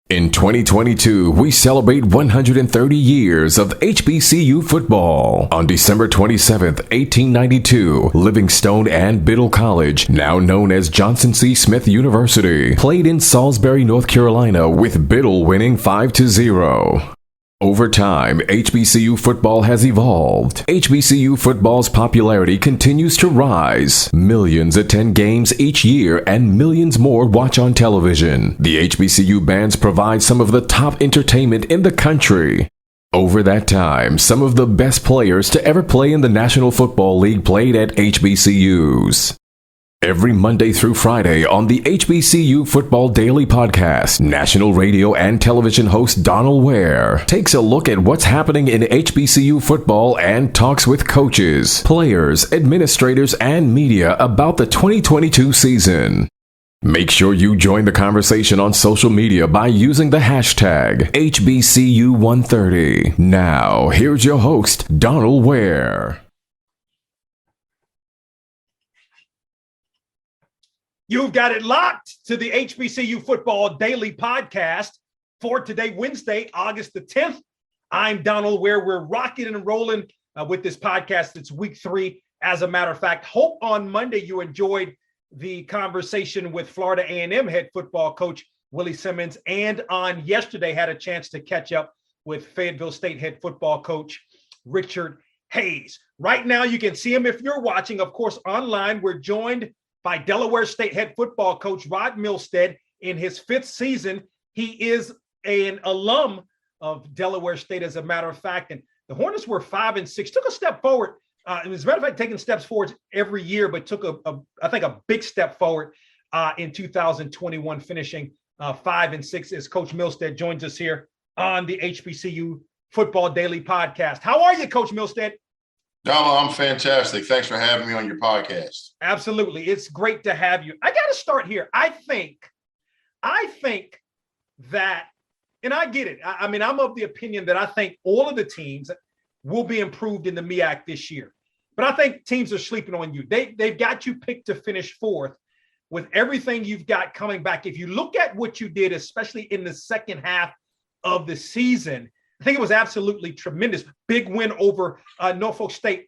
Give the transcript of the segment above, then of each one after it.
In 2022, we celebrate 130 years of HBCU football. On December 27th, 1892, Livingstone and Biddle College, now known as Johnson C. Smith University, played in Salisbury, North Carolina, with Biddle winning 5-0. Over time, HBCU football has evolved. HBCU football's popularity continues to rise. Millions attend games each year and millions more watch on television. The HBCU bands provide some of the top entertainment in the country. Over that time, some of the best players to ever play in the National Football League played at HBCUs. Every Monday through Friday on the HBCU Football Daily Podcast, national radio and television host Donal Ware takes a look at what's happening in HBCU football and talks with coaches, players, administrators, and media about the 2022 season. Make sure you join the conversation on social media by using the hashtag HBCU130. Now, here's your host, Donal Ware. You've got it locked to the HBCU Football Daily Podcast for today, Wednesday, August the 10th. I'm Donal Ware. We're rocking and rolling with this podcast. It's week 3. As a matter of fact, hope on Monday you enjoyed the conversation with Florida A&M head football coach Willie Simmons, and on yesterday had a chance to catch up with Fayetteville State head football coach Richard Hayes. Right now, you can see him if you're watching. Of course, online, we're joined by Delaware State head football coach Rod Milstead in his 5th season. He is an alum of Delaware State, as a matter of fact. And the Hornets were 5-6, took a step forward. As a matter of fact, taking steps forward every year, but took I think a big step forward in 2021, finishing 5-6 as Coach Milstead joins us here on the HBCU Football Daily Podcast. How are you, Coach Milstead? Donal, I'm fantastic. Thanks for having me on your podcast. Absolutely. It's great to have you. I got to start here. I think that, and I get it. I mean, I'm of the opinion that I think all of the teams will be improved in the MEAC this year. But I think teams are sleeping on you. They've got you picked to finish 4th with everything you've got coming back. If you look at what you did, especially in the second half of the season, I think it was absolutely tremendous. Big win over Norfolk State.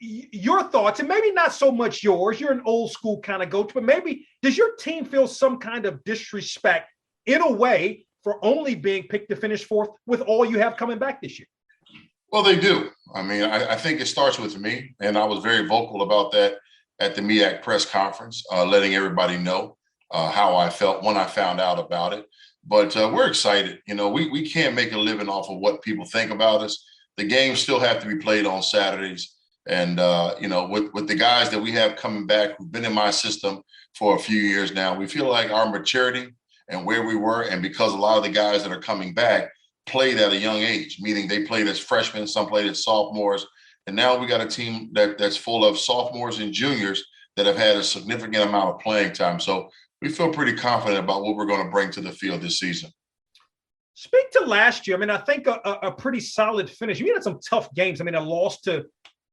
Your thoughts, and maybe not so much yours, you're an old school kind of coach, but maybe does your team feel some kind of disrespect in a way for only being picked to finish 4th with all you have coming back this year? Well, they do. I mean, I think it starts with me, and I was very vocal about that at the MEAC press conference, letting everybody know how I felt when I found out about it. But we're excited. You know, we can't make a living off of what people think about us. The games still have to be played on Saturdays. And, you know, with the guys that we have coming back who've been in my system for a few years now, we feel like our maturity and where we were, and because a lot of the guys that are coming back played at a young age, meaning they played as freshmen, some played as sophomores. And now we got a team that's full of sophomores and juniors that have had a significant amount of playing time. So we feel pretty confident about what we're going to bring to the field this season. Speak to last year. I mean, I think a pretty solid finish. You had some tough games. I mean, a loss to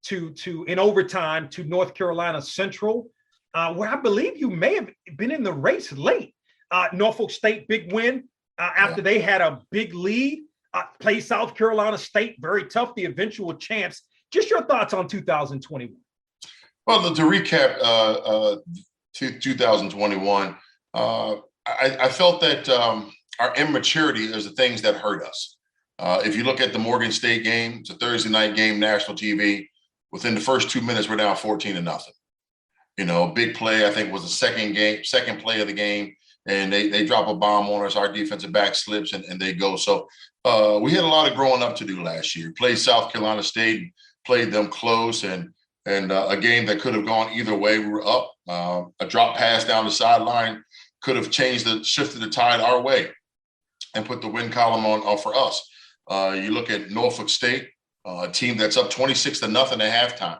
in overtime to North Carolina Central, where I believe you may have been in the race late. Norfolk State, big win after they had a big lead. Played South Carolina State, very tough, the eventual champs. Just your thoughts on 2021. Well, to recap, 2021, I felt that our immaturity is the things that hurt us. If you look at the Morgan State game, it's a Thursday night game, national TV. Within the first 2 minutes, we're down 14-0. You know, big play, I think, was the second play of the game, and they drop a bomb on us. Our defensive back slips, and they go. So we had a lot of growing up to do last year. Played South Carolina State, played them close, and a game that could have gone either way. We were up. A drop pass down the sideline could have shifted the tide our way and put the win column on for us. You look at Norfolk State, a team that's up 26-0 at halftime.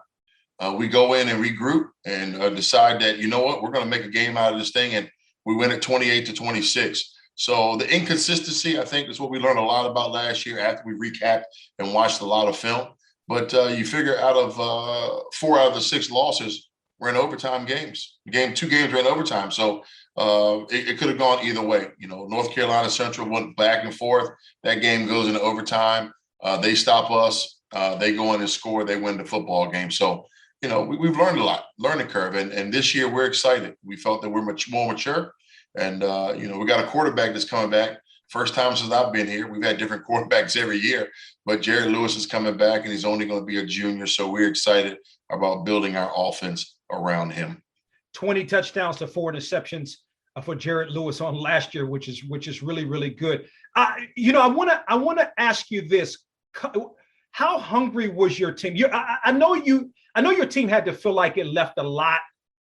We go in and regroup and decide that, you know what, we're going to make a game out of this thing, and we win it 28-26. So the inconsistency, I think, is what we learned a lot about last year after we recapped and watched a lot of film. But you figure out of 4 out of the 6 losses were in overtime games. 2 games were in overtime. So it could have gone either way. North Carolina Central went back and forth. That game goes into overtime. They stop us. They go in and score. They win the football game. So, we've learned a lot, learning curve. And this year we're excited. We felt that we're much more mature. And, we got a quarterback that's coming back. First time since I've been here. We've had different quarterbacks every year. But Jared Lewis is coming back, and he's only going to be a junior. So we're excited about building our offense around him. 20 touchdowns to 4 interceptions for Jared Lewis on last year, which is really, really good. I want to ask you this: how hungry was your team? I know your team had to feel like it left a lot,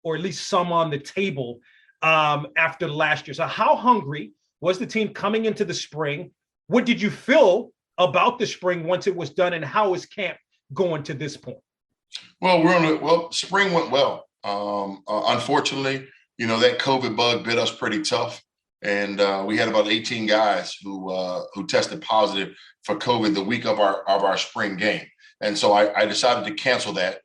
or at least some, on the table after last year. So how hungry was the team coming into the spring? What did you feel about the spring once it was done, and how is camp going to this point? Well, spring went well. Unfortunately, that COVID bug bit us pretty tough. And we had about 18 guys who tested positive for COVID the week of our spring game. And so I decided to cancel that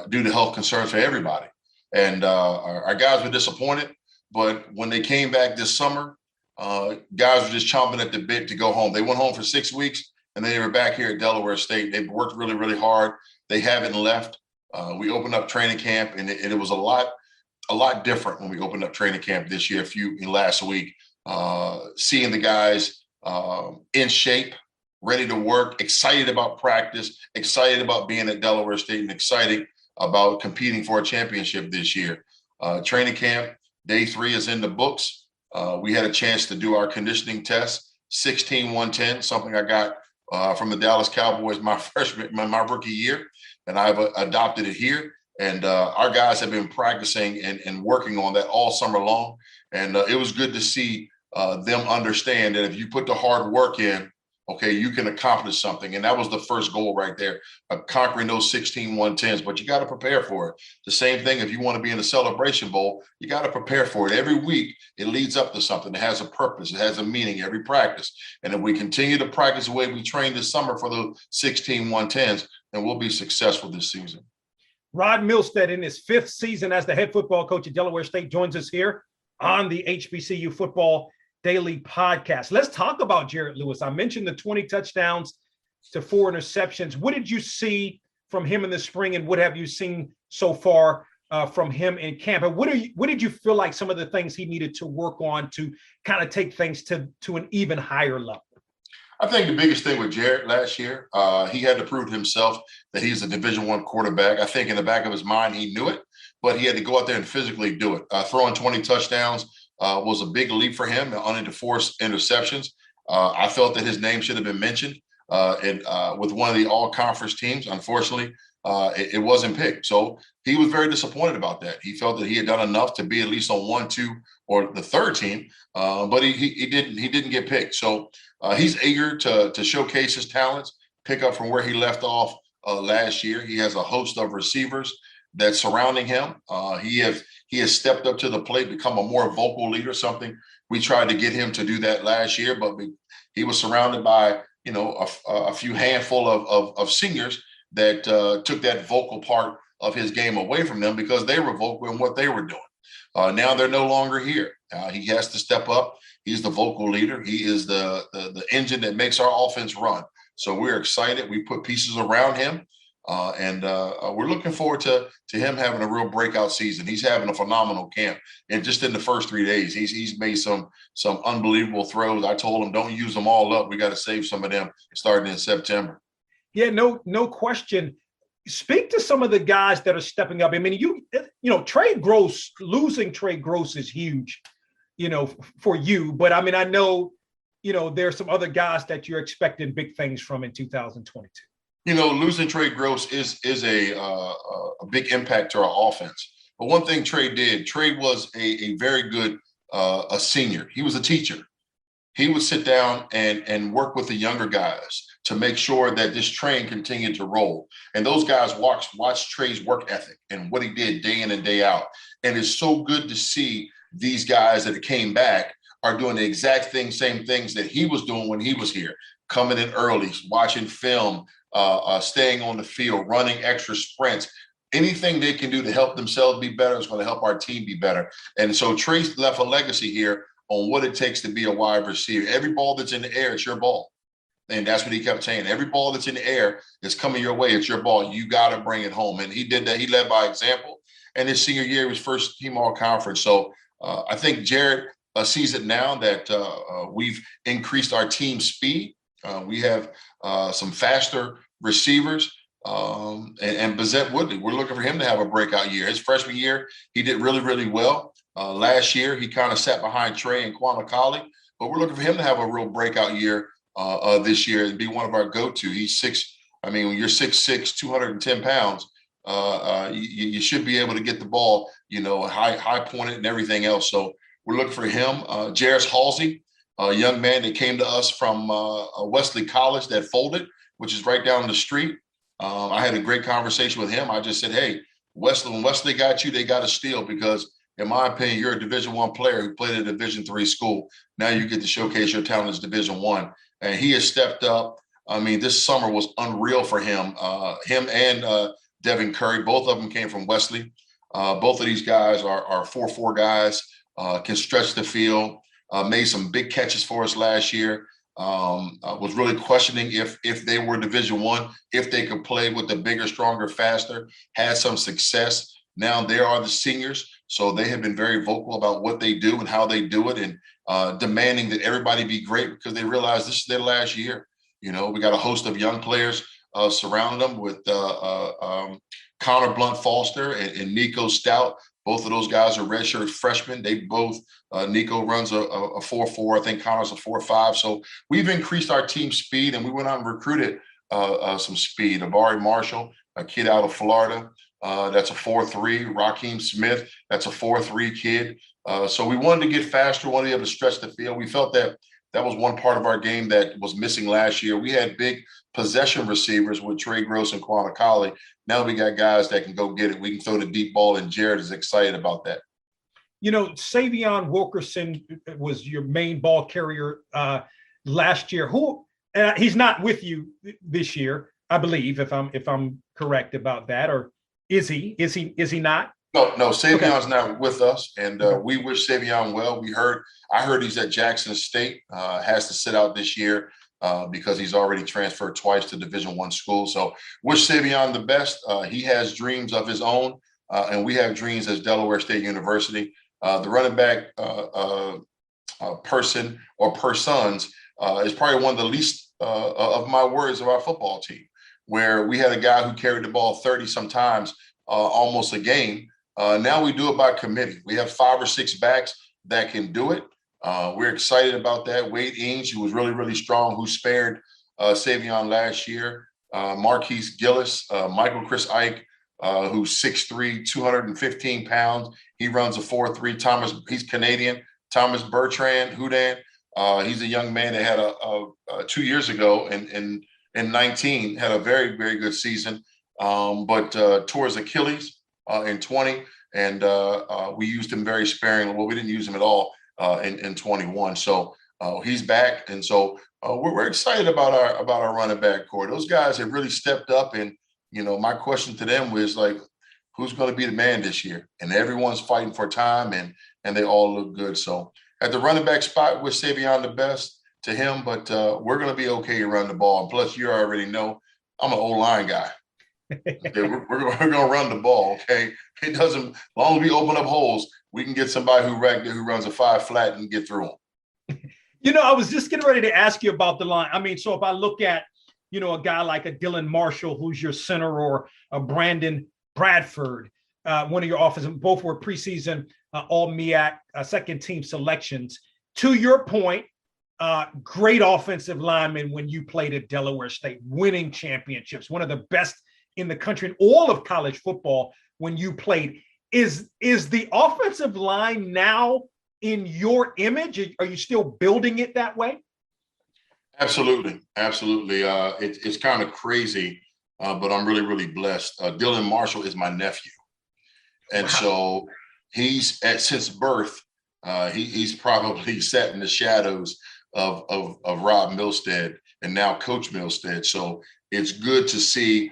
due to health concerns for everybody. And our guys were disappointed. But when they came back this summer, guys were just chomping at the bit to go home. They went home for 6 weeks, and they were back here at Delaware State. They've worked really, really hard. They haven't left. We opened up training camp, and it was a lot different when we opened up training camp this year, last week. Seeing the guys in shape, ready to work, excited about practice, excited about being at Delaware State, and excited about competing for a championship this year. Training camp, day 3 is in the books. We had a chance to do our conditioning test, 16-110, something I got from the Dallas Cowboys my rookie year, and I've adopted it here. And our guys have been practicing and working on that all summer long. And it was good to see them understand that if you put the hard work in, okay, you can accomplish something. And that was the first goal right there, conquering those 16-110s. But you got to prepare for it. The same thing if you want to be in the Celebration Bowl, you got to prepare for it. Every week, it leads up to something. It has a purpose. It has a meaning every practice. And if we continue to practice the way we trained this summer for those 16-110s, then we'll be successful this season. Rod Milstead, in his 5th season as the head football coach at Delaware State, joins us here on the HBCU Football Daily Podcast. Let's talk about Jared Lewis. I mentioned the 20 touchdowns to 4 interceptions. What did you see from him in the spring, and what have you seen so far from him in camp? And what did you feel like some of the things he needed to work on to kind of take things to an even higher level? I think the biggest thing with Jared last year, he had to prove to himself that he's a Division I quarterback. I think in the back of his mind, he knew it, but he had to go out there and physically do it. Throwing 20 touchdowns was a big leap for him, only to force interceptions. I felt that his name should have been mentioned with one of the all-conference teams. Unfortunately, it wasn't picked. So he was very disappointed about that. He felt that he had done enough to be at least on 1, 2, or the 3rd team, but he didn't get picked. So he's eager to showcase his talents, pick up from where he left off last year. He has a host of receivers that's surrounding him. He has stepped up to the plate, become a more vocal leader, something we tried to get him to do that last year, but he was surrounded by, a few handful of seniors that took that vocal part of his game away from them because they were vocal in what they were doing. Now they're no longer here. He has to step up. He's the vocal leader. He is the engine that makes our offense run. So we're excited. We put pieces around him. And we're looking forward to him having a real breakout season. He's having a phenomenal camp, and just in the first 3 days, he's made some unbelievable throws. I told him, don't use them all up. We got to save some of them starting in September. Yeah, no question. Speak to some of the guys that are stepping up. I mean, Trey Gross, losing Trey Gross is huge, for you. But I mean, I know, there's some other guys that you're expecting big things from in 2022. Losing Trey Gross is a big impact to our offense. But one thing Trey did, Trey was a very good a senior. He was a teacher. He would sit down and work with the younger guys to make sure that this train continued to roll. And those guys watched Trey's work ethic and what he did day in and day out. And it's so good to see these guys that came back are doing the exact same things that he was doing when he was here, coming in early, watching film, staying on the field, running extra sprints, anything they can do to help themselves be better is going to help our team be better. And so Trace left a legacy here on what it takes to be a wide receiver. Every ball that's in the air, it's your ball. And that's what he kept saying. Every ball that's in the air is coming your way. It's your ball. You got to bring it home. And he did that. He led by example. And his senior year was first team all conference. So I think Jared sees it now that we've increased our team speed. We have some faster receivers. And Bazette Woodley, we're looking for him to have a breakout year. His freshman year, he did really, really well. Last year, he kind of sat behind Trey and Kwame, but we're looking for him to have a real breakout year this year and be one of our go-to. He's when you're 6'6", 210 pounds, you should be able to get the ball, high pointed and everything else. So we're looking for him. Jairus Halsey, a young man that came to us from Wesley College that folded, which is right down the street. I had a great conversation with him. I just said, hey, when Wesley got you, they got to steal because, in my opinion, you're a Division I player who played at a Division III school. Now you get to showcase your talent as Division I. And he has stepped up. This summer was unreal for him. Him and Devin Curry, both of them came from Wesley. Both of these guys are 4'4" guys, can stretch the field, made some big catches for us last year. I was really questioning if they were Division I, if they could play with the bigger, stronger, faster, had some success. Now they are the seniors, so they have been very vocal about what they do and how they do it, and demanding that everybody be great because they realize this is their last year. We got a host of young players surrounding them with Connor Blunt Foster and Nico Stout. Both of those guys are redshirt freshmen. They both, Nico runs a 4.4. I think Connor's a 4.5. So we've increased our team speed, and we went out and recruited some speed. Amari Marshall, a kid out of Florida, that's a 4.3. Raheem Smith, that's a 4.3 kid. So we wanted to get faster, wanted to be able to stretch the field. We felt that was one part of our game that was missing last year. We had big possession receivers with Trey Gross and Kwame. Now we got guys that can go get it. We can throw the deep ball, and Jared is excited about that. Savion Wilkerson was your main ball carrier last year. He's not with you this year, I believe, if I'm correct about that, or is he? Is he not? No, Savion's not with us, and we wish Savion well. I heard he's at Jackson State, has to sit out this year because he's already transferred twice to Division I school. So wish Savion the best. He has dreams of his own, and we have dreams as Delaware State University. The running back person or persons is probably one of the least of my worries of our football team, where we had a guy who carried the ball 30 sometimes, almost a game. Now we do it by committee. We have 5 or 6 backs that can do it. We're excited about that. Wade Ings, who was really, really strong, who spared Savion last year. Marquise Gillis, Michael Chris Ike, who's 6'3", 215 pounds. He runs a 4.3. He's Canadian. Thomas Bertrand Houdan, he's a young man that had 2 years ago in 19, had a very, very good season, but tore his Achilles in 20, and we used him very sparingly. Well, we didn't use him at all in 21. So he's back, and so we're excited about our running back core. Those guys have really stepped up, and my question to them was like, who's going to be the man this year? And everyone's fighting for time, and they all look good. So at the running back spot, wish Savion the best to him, but we're going to be okay to run the ball. And plus, you already know I'm an O-line guy. Okay, we're going to run the ball, okay? It doesn't, as long as we open up holes, we can get somebody who runs a 5 flat and get through them. I was just getting ready to ask you about the line. So if I look at, a guy like a Dylan Marshall, who's your center, or a Brandon Bradford, one of your offensive, both were preseason all MEAC second team selections. To your point, great offensive lineman when you played at Delaware State, winning championships, one of the best in the country in all of college football when you played. Is the offensive line now in your image? Are you still building it that way? Absolutely. It's kind of crazy, but I'm really, really blessed. Dylan Marshall is my nephew. And so he's since birth, he's probably sat in the shadows of Rod Milstead and now Coach Milstead. So it's good to see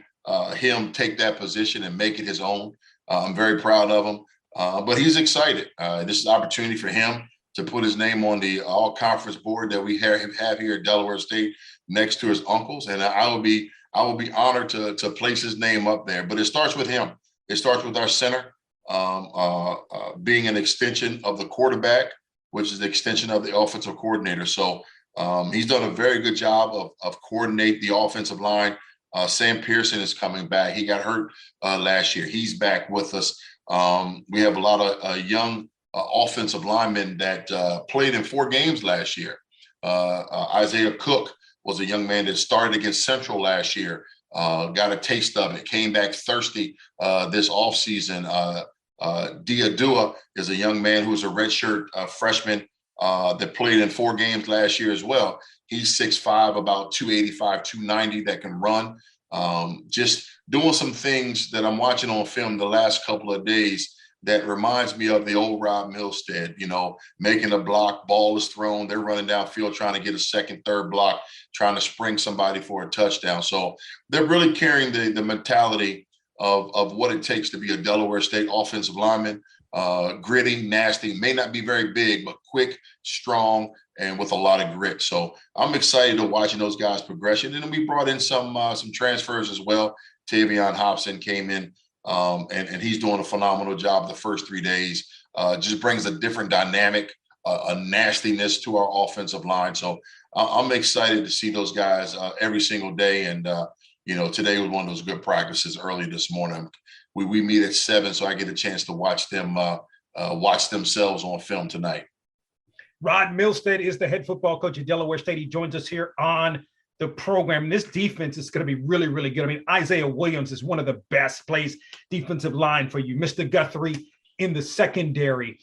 him take that position and make it his own. I'm very proud of him, but he's excited. This is an opportunity for him to put his name on the all-conference board that we have here at Delaware State next to his uncles, and I will be honored to place his name up there. But it starts with him. It starts with our center being an extension of the quarterback, which is the extension of the offensive coordinator. So he's done a very good job of coordinate the offensive line. Sam Pearson is coming back. He got hurt last year. He's back with us. We have a lot of young offensive linemen that played in 4 games last year. Isaiah Cook was a young man that started against Central last year, got a taste of it, came back thirsty this offseason. Diadua is a young man who's a redshirt freshman that played in 4 games last year as well. He's 6'5", about 285, 290 that can run. Just doing some things that I'm watching on film the last couple of days that reminds me of the old Rod Milstead, making a block, ball is thrown, they're running downfield trying to get a second, third block, trying to spring somebody for a touchdown. So they're really carrying the mentality of what it takes to be a Delaware State offensive lineman. Gritty, nasty, may not be very big, but quick, strong, and with a lot of grit. So I'm excited to watching those guys' progression. And then we brought in some transfers as well. Tavion Hobson came in, and he's doing a phenomenal job the first 3 days. Just brings a different dynamic, a nastiness to our offensive line. So I'm excited to see those guys every single day. And today was one of those good practices early this morning. We meet at 7, so I get a chance to watch them watch themselves on film tonight. Rod Milstead is the head football coach at Delaware State. He joins us here on the program. This defense is going to be really, really good. I mean, Isaiah Williams is one of the best plays defensive line for you. Mr. Guthrie in the secondary,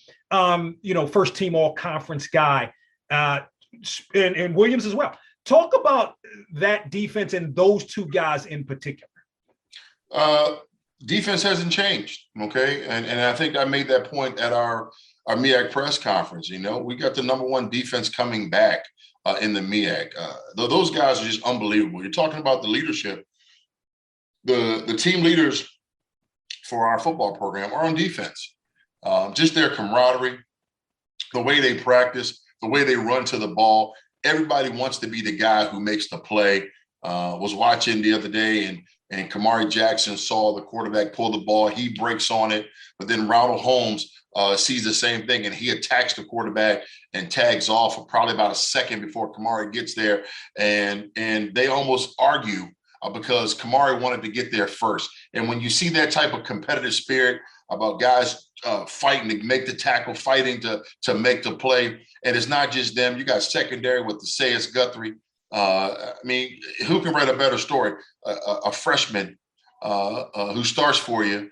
first team all conference guy, and Williams as well. Talk about that defense and those 2 guys in particular. Defense hasn't changed, okay? And I think I made that point at our MEAC press conference. We got the number 1 defense coming back in the MEAC. Those guys are just unbelievable. You're talking about the leadership. The team leaders for our football program are on defense. Just their camaraderie, the way they practice, the way they run to the ball. Everybody wants to be the guy who makes the play. Was watching the other day, and Kamari Jackson saw the quarterback pull the ball. He breaks on it, but then Ronald Holmes sees the same thing, and he attacks the quarterback and tags off for probably about a second before Kamari gets there. And they almost argue because Kamari wanted to get there first. And when you see that type of competitive spirit about guys fighting to make the tackle, fighting to make the play, and it's not just them. You got secondary with the Sayers Guthrie. Who can write a better story? A freshman who starts for you,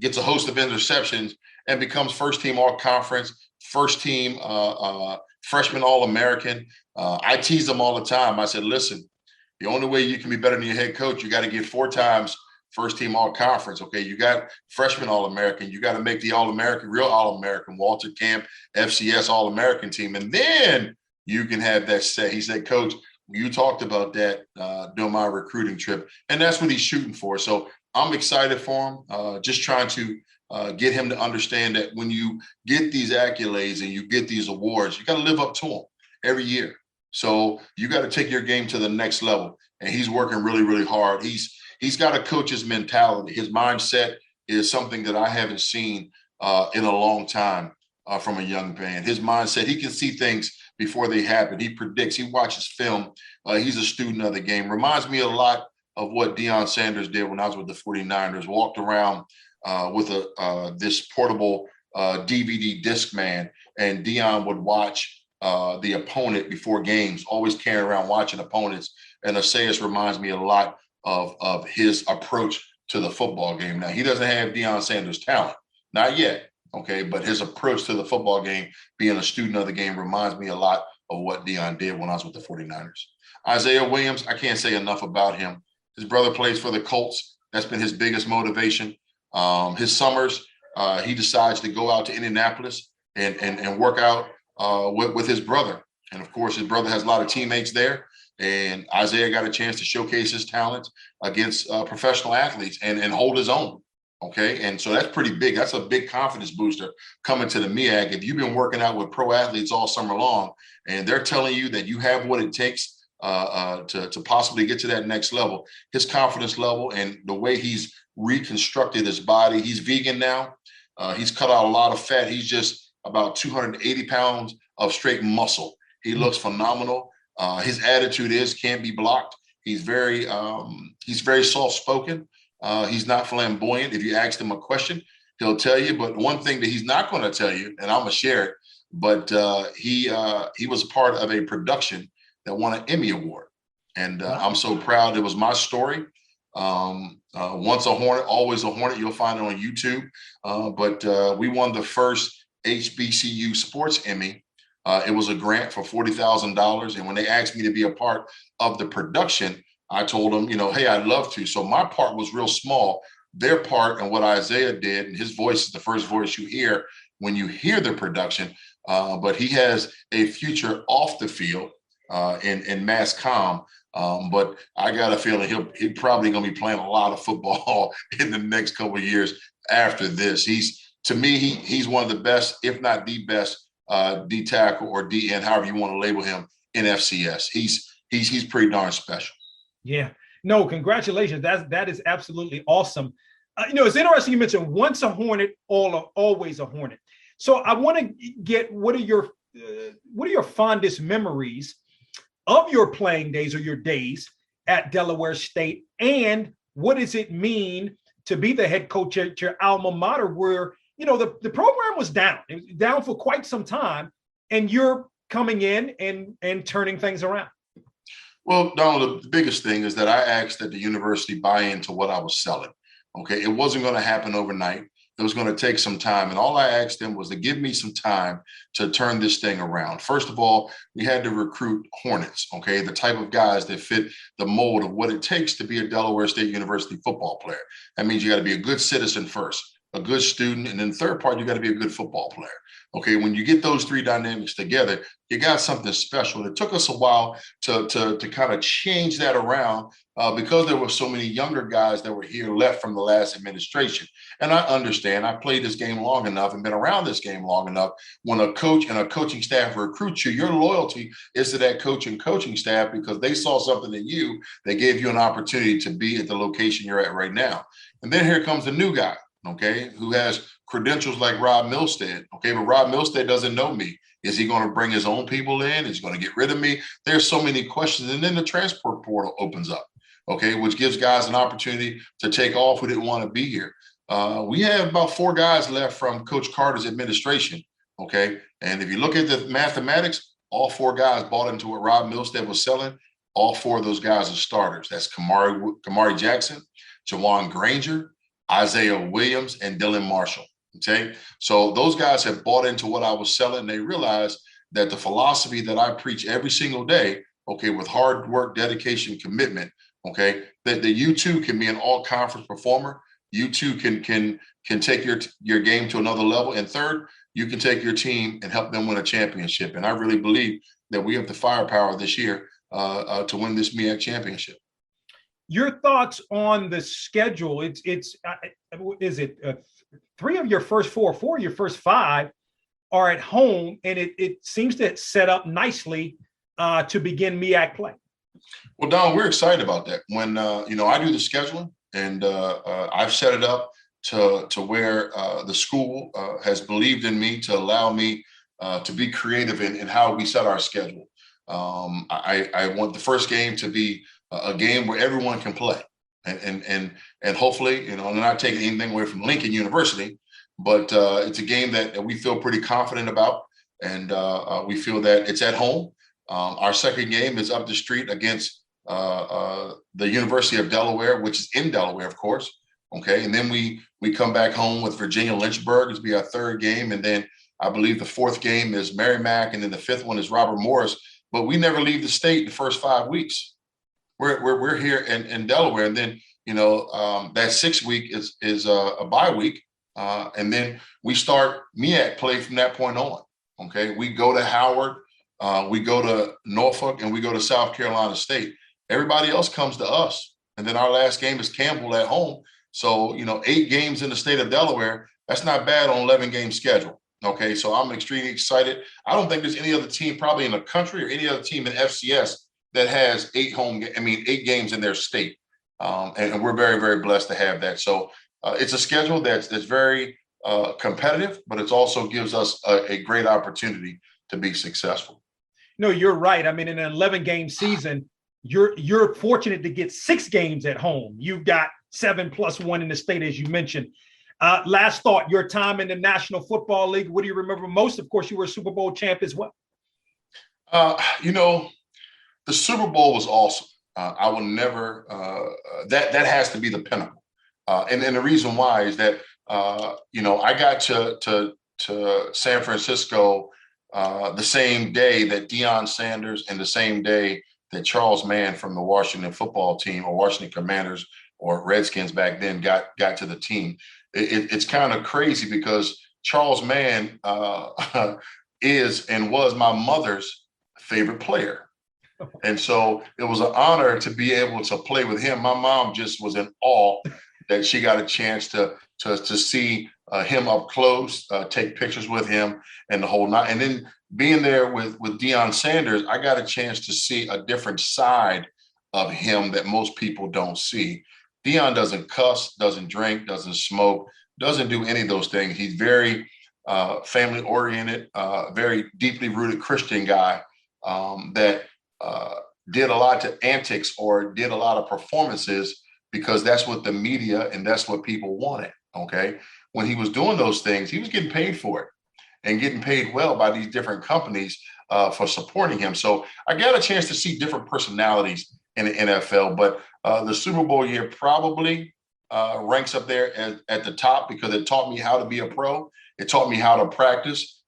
gets a host of interceptions and becomes first team all conference, first team freshman All-American. I tease them all the time. I said, listen, the only way you can be better than your head coach, you got to get 4 times first team all conference. Okay. You got freshman All-American. You got to make the All-American, real All-American, Walter Camp, FCS All-American team. And then you can have that set. He said, Coach, you talked about that during my recruiting trip, and that's what he's shooting for. So I'm excited for him, just trying to get him to understand that when you get these accolades and you get these awards, you got to live up to them every year. So you got to take your game to the next level, and he's working really, really hard. He's got a coach's mentality. His mindset is something that I haven't seen in a long time from a young man. His mindset, he can see things before they happen. He predicts, he watches film. He's a student of the game. Reminds me a lot of what Deion Sanders did when I was with the 49ers, walked around with this portable DVD disc man, and Deion would watch the opponent before games, always carrying around watching opponents. And Asayas reminds me a lot of his approach to the football game. Now, he doesn't have Deion Sanders' talent, not yet. Okay, but his approach to the football game, being a student of the game, reminds me a lot of what Deion did when I was with the 49ers. Isaiah Williams, I can't say enough about him. His brother plays for the Colts. That's been his biggest motivation. His summers, he decides to go out to Indianapolis and work out with his brother. And, of course, his brother has a lot of teammates there. And Isaiah got a chance to showcase his talent against professional athletes and hold his own. Okay. And so that's pretty big. That's a big confidence booster coming to the MEAC. If you've been working out with pro athletes all summer long and they're telling you that you have what it takes to possibly get to that next level, his confidence level and the way he's reconstructed his body, he's vegan now. He's cut out a lot of fat. He's just about 280 pounds of straight muscle. He looks phenomenal. His attitude can't be blocked. He's very soft-spoken. He's not flamboyant. If you ask him a question, he'll tell you. But one thing that he's not going to tell you, and I'm going to share it, but he was part of a production that won an Emmy Award. And I'm so proud. It was my story. Once a Hornet, always a Hornet. You'll find it on YouTube. But we won the first HBCU Sports Emmy. It was a grant for $40,000. And when they asked me to be a part of the production, I told them, hey, I'd love to. So my part was real small. Their part and what Isaiah did, and his voice is the first voice you hear when you hear the production. But he has a future off the field in mass comm. But I got a feeling he's probably going to be playing a lot of football in the next couple of years after this. To me, he's one of the best, if not the best, D tackle or DN, however you want to label him, in FCS. He's pretty darn special. Yeah. No, congratulations. That is absolutely awesome. It's interesting you mentioned once a Hornet, always a Hornet. So I want to get what are your fondest memories of your playing days or your days at Delaware State, and what does it mean to be the head coach at your alma mater, where the program was down. It was down for quite some time, and you're coming in and turning things around. Well, Donald, the biggest thing is that I asked that the university buy into what I was selling. Okay, it wasn't going to happen overnight. It was going to take some time. And all I asked them was to give me some time to turn this thing around. First of all, we had to recruit Hornets, okay, the type of guys that fit the mold of what it takes to be a Delaware State University football player. That means you got to be a good citizen first, a good student, and then the third part, you got to be a good football player. Okay, when you get those three dynamics together, you got something special. And it took us a while to kind of change that around because there were so many younger guys that were here left from the last administration. And I understand, I played this game long enough and been around this game long enough. When a coach and a coaching staff recruits you, your loyalty is to that coach and coaching staff because they saw something in you. They gave you an opportunity to be at the location you're at right now. And then here comes a new guy, okay, who has credentials like Rod Milstead, okay, but Rod Milstead doesn't know me. Is he going to bring his own people in? Is he going to get rid of me? There's so many questions. And then the transfer portal opens up, okay, which gives guys an opportunity to take off who didn't want to be here. We have about 4 guys left from Coach Carter's administration, okay? And if you look at the mathematics, all 4 guys bought into what Rod Milstead was selling. All 4 of those guys are starters. That's Kamari Jackson, Jawan Granger, Isaiah Williams, and Dylan Marshall. Okay, so those guys have bought into what I was selling. They realized that the philosophy that I preach every single day, okay, with hard work, dedication, commitment, okay, that you too can be an all-conference performer. You too can take your game to another level. And third, you can take your team and help them win a championship. And I really believe that we have the firepower this year to win this MEAC championship. Your thoughts on the schedule? Is it 3 of your first 4 of your first 5 are at home, and it seems to set up nicely to begin MEAC play. Well, Don, we're excited about that. When I do the scheduling, and I've set it up to where the school has believed in me to allow me to be creative in how we set our schedule. I want the first game to be a game where everyone can play. And hopefully, I'm not taking anything away from Lincoln University, but it's a game that we feel pretty confident about. And we feel that it's at home. Our second game is up the street against the University of Delaware, which is in Delaware, of course. Okay. And then we come back home with Virginia Lynchburg. It'll be our third game. And then I believe the 4th game is Merrimack. And then the 5th one is Robert Morris. But we never leave the state the first 5 weeks. We're here in Delaware, and then that 6th week is a bye week, and then we start MEAC play from that point on. Okay, we go to Howard we go to Norfolk, and we go to South Carolina State. Everybody else comes to us. And then our last game is Campbell at home. So, 8 games in the state of Delaware, that's not bad on 11-game schedule. Okay, so I'm extremely excited. I don't think there's any other team probably in the country or any other team in FCS that has 8 games in their state. And we're very, very blessed to have that. So it's a schedule that's very competitive, but it also gives us a great opportunity to be successful. No, you're right. I mean, in an 11-game season, you're fortunate to get 6 games at home. You've got 7 plus 1 in the state, as you mentioned. Last thought, your time in the National Football League, what do you remember most? Of course, you were a Super Bowl champ as well. The Super Bowl was awesome. I will never, that has to be the pinnacle. And the reason why is that, I got to San Francisco the same day that Deion Sanders and the same day that Charles Mann from the Washington football team, or Washington Commanders, or Redskins back then, got to the team. It's kind of crazy because Charles Mann is and was my mother's favorite player. And so it was an honor to be able to play with him. My mom just was in awe that she got a chance to see him up close, take pictures with him, and the whole night. And then being there with Deion Sanders, I got a chance to see a different side of him that most people don't see. Deion doesn't cuss, doesn't drink, doesn't smoke, doesn't do any of those things. He's very family oriented, very deeply rooted Christian guy that did a lot of antics or did a lot of performances because that's what the media and that's what people wanted. Okay. When he was doing those things, he was getting paid for it and getting paid well by these different companies for supporting him. So I got a chance to see different personalities in the NFL, but the Super Bowl year probably ranks up there at the top because it taught me how to be a pro. It taught me how to practice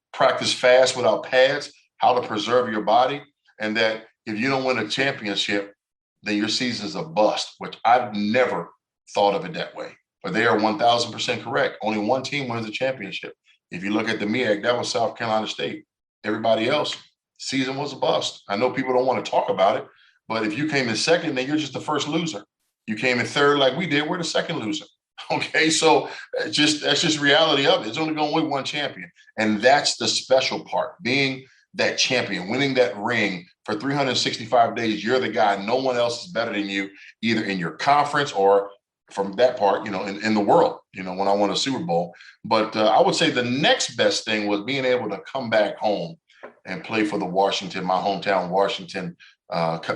fast without pads, how to preserve your body, and that if you don't win a championship, then your season's a bust, which I've never thought of it that way. But they are 1,000% correct. Only one team wins the championship. If you look at the MEAC, that was South Carolina State. Everybody else, season was a bust. I know people don't want to talk about it, but if you came in second, then you're just the first loser. You came in third like we did, we're the second loser. Okay, so that's just reality of it. It's only going to win one champion. And that's the special part, being that champion, winning that ring for 365 days. You're the guy. No one else is better than you, either in your conference or from that part, in the world, when I won a Super Bowl. But I would say the next best thing was being able to come back home and play for my hometown Washington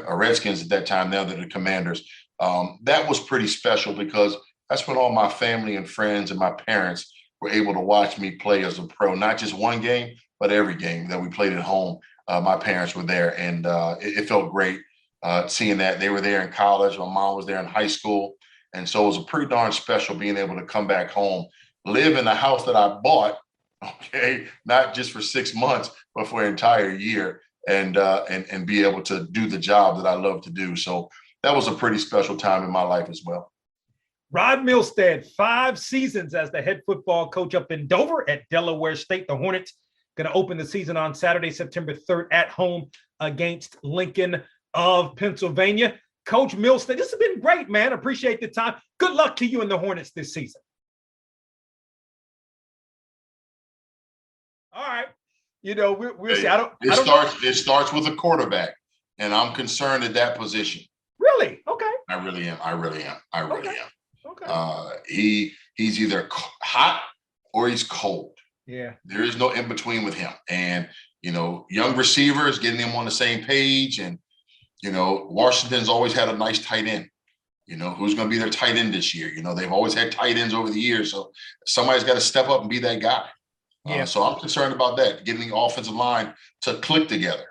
Redskins at that time. Now they're the Commanders. That was pretty special because that's when all my family and friends and my parents were able to watch me play as a pro, not just one game, but every game that we played at home. My parents were there, and it felt great seeing that. They were there in college. My mom was there in high school. And so it was a pretty darn special being able to come back home, live in the house that I bought, okay, not just for 6 months, but for an entire year, and be able to do the job that I love to do. So that was a pretty special time in my life as well. Rod Milstead, 5 seasons as the head football coach up in Dover at Delaware State. The Hornets going to open the season on Saturday, September 3rd at home against Lincoln of Pennsylvania. Coach Milstead, this has been great, man. Appreciate the time. Good luck to you and the Hornets this season. All right. We'll see. It starts with a quarterback, and I'm concerned at that position. Really? Okay. I really am. Okay. He's either hot or he's cold. Yeah. There is no in between with him. And, young receivers, getting them on the same page. And, Washington's always had a nice tight end. Who's going to be their tight end this year? They've always had tight ends over the years. So somebody's got to step up and be that guy. Yeah. So I'm concerned about that, getting the offensive line to click together.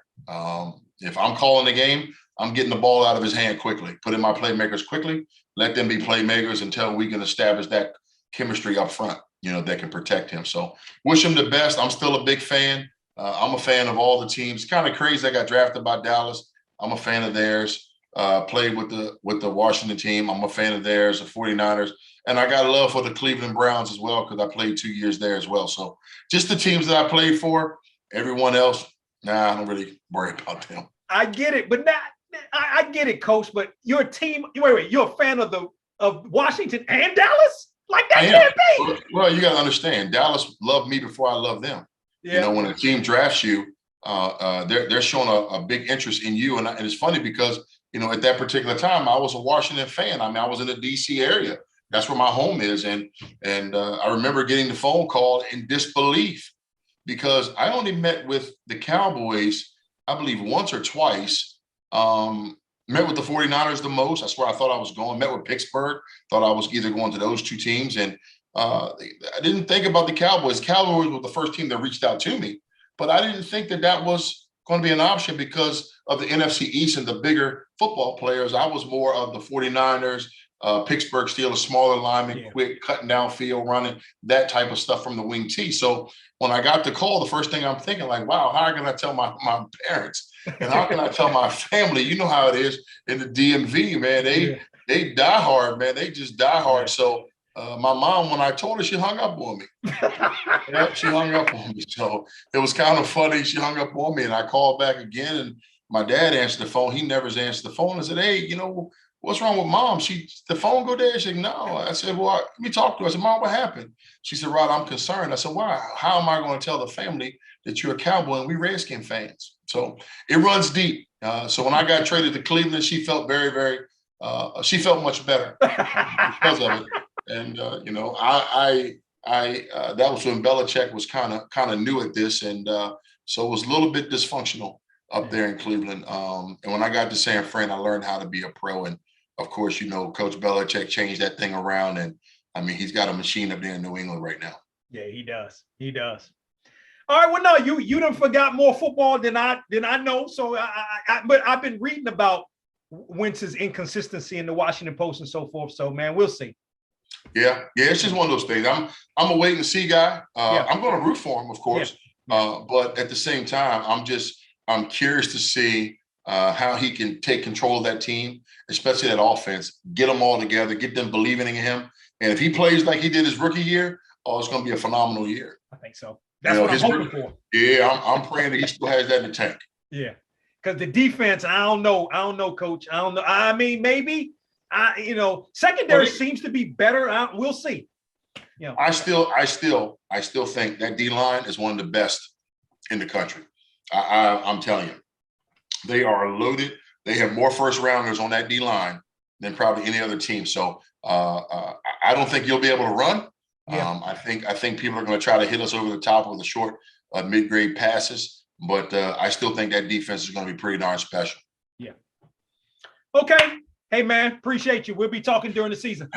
If I'm calling the game, I'm getting the ball out of his hand quickly, put in my playmakers quickly, let them be playmakers until we can establish that chemistry up front, that can protect him. So wish him the best. I'm still a big fan. I'm a fan of all the teams. It's kind of crazy I got drafted by Dallas. I'm a fan of theirs. Played with the Washington team. I'm a fan of theirs, the 49ers. And I got a love for the Cleveland Browns as well because I played 2 years there as well. So just the teams that I played for, everyone else, Nah, I don't really worry about them. I get it, but I get it, Coach. But you're a team. Wait. You're a fan of Washington and Dallas? Like that can't be. Well, you got to understand, Dallas loved me before I loved them. Yeah. You know, when a team drafts you, they're showing a big interest in you, and it's funny because at that particular time I was a Washington fan. I mean, I was in the D.C. area. That's where my home is, and I remember getting the phone call in disbelief because I only met with the Cowboys, I believe, once or twice. Met with the 49ers the most. That's where I thought I was going. Met with Pittsburgh. Thought I was either going to those two teams. And I didn't think about the Cowboys. Cowboys were the first team that reached out to me. But I didn't think that was going to be an option because of the NFC East and the bigger football players. I was more of the 49ers, Pittsburgh Steelers, smaller linemen, quick, cutting downfield, running, that type of stuff from the wing T. So when I got the call, the first thing I'm thinking, like, wow, how can I tell my parents? And how can I tell my family? You know how it is in the DMV, man. They die hard, man. They just die hard. So my mom, when I told her, she hung up on me. She hung up on me. So it was kind of funny. She hung up on me, and I called back again, and my dad answered the phone. He never answered the phone. I said, hey, what's wrong with Mom? The phone go dead? She said, no. I said, well, let me talk to her. I said, Mom, what happened? She said, Rod, I'm concerned. I said, why? How am I going to tell the family that you're a Cowboy and we Redskin fans? So it runs deep. So when I got traded to Cleveland, she felt very, very, she felt much better because of it. And, that was when Belichick was kind of new at this. And so it was a little bit dysfunctional up there in Cleveland. And when I got to San Fran, I learned how to be a pro. And of course, Coach Belichick changed that thing around. And I mean, he's got a machine up there in New England right now. Yeah, he does. He does. All right. Well, no, you done forgot more football than I know. So but I've been reading about Wentz's inconsistency in the Washington Post and so forth. So, man, we'll see. Yeah. It's just one of those things. I'm a wait and see guy. I'm going to root for him, of course. But at the same time, I'm curious to see how he can take control of that team, especially that offense, get them all together, get them believing in him. And if he plays like he did his rookie year, it's going to be a phenomenal year. I think so. That's what I'm hoping for. Yeah, I'm praying that he still has that in the tank. Yeah, because the defense, I don't know, Coach. I don't know. I mean, maybe, secondary seems to be better. We'll see. I still think that D-line is one of the best in the country. I'm telling you, they are loaded. They have more first-rounders on that D-line than probably any other team. So I don't think you'll be able to run. Yeah. I think people are going to try to hit us over the top with the short mid-grade passes, but I still think that defense is going to be pretty darn special. Yeah. Okay. Hey, man, appreciate you. We'll be talking during the season.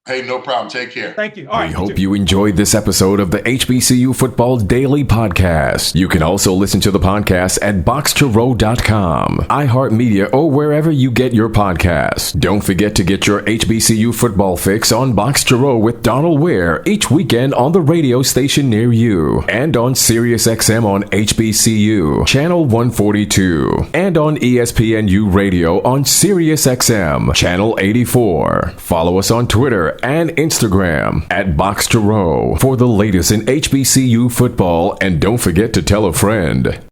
Hey, no problem. Take care. Thank you. All right. We hope you enjoyed this episode of the HBCU Football Daily Podcast. You can also listen to the podcast at BOXTOROW.com, iHeartMedia, or wherever you get your podcasts. Don't forget to get your HBCU football fix on Box to Row with Donal Ware each weekend on the radio station near you, and on SiriusXM on HBCU, Channel 142, and on ESPNU Radio on SiriusXM, Channel 84. Follow us on Twitter and Instagram at Box to Row for the latest in HBCU football, and don't forget to tell a friend.